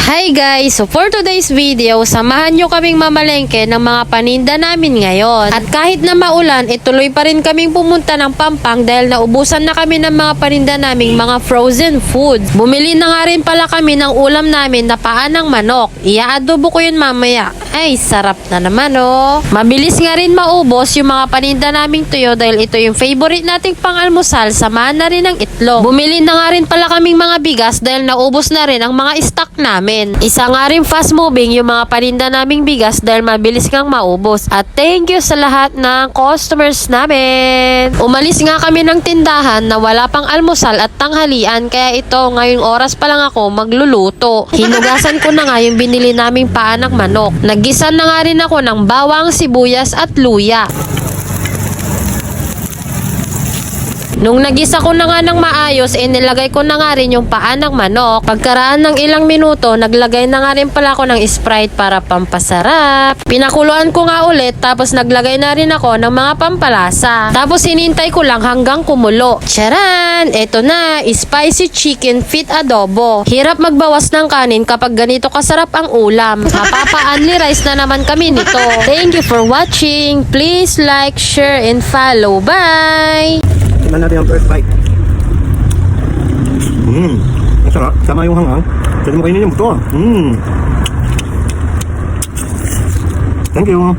Hi guys! So for today's video, samahan nyo kaming mamalengke ng mga paninda namin ngayon. At kahit na maulan, ituloy pa rin kaming pumunta ng Pampang dahil naubusan na kami ng mga paninda naming mga frozen foods. Bumili na nga rin pala kami ng ulam namin na paa ng manok. Ia-adobo ko yun mamaya. Ay, sarap na naman oh. Mabilis nga rin maubos yung mga paninda naming tuyo dahil ito yung favorite nating pang-almusal, samahan na rin ng itlog. Bumili na nga rin pala kaming mga bigas dahil naubos na rin ang mga stock namin. Isa nga rin fast moving yung mga paninda naming bigas dahil mabilis ngang maubos. At thank you sa lahat ng customers namin. Umalis nga kami ng tindahan na wala pang almusal at tanghalian, kaya ito ngayong oras pa lang ako magluluto. Hinugasan ko na nga yung binili naming paa ng manok. Naggisan na nga rin ako ng bawang, sibuyas at luya. Nung nagisa ko na nga ng maayos, nilagay ko na nga rin yung paa ng manok. Pagkaraan ng ilang minuto, naglagay na nga rin pala ako ng Sprite para pampasarap. Pinakuluan ko nga ulit, tapos naglagay na rin ako ng mga pampalasa. Tapos hinintay ko lang hanggang kumulo. Charan! Eto na, spicy chicken feet adobo. Hirap magbawas ng kanin kapag ganito kasarap ang ulam. Mapapa-only rice na naman kami nito. Thank you for watching. Please like, share, and follow. Bye! Tingnan natin ang first bite. Ang sarap. Sama yung hangang. Pwede mo kainin yung buto. Thank you.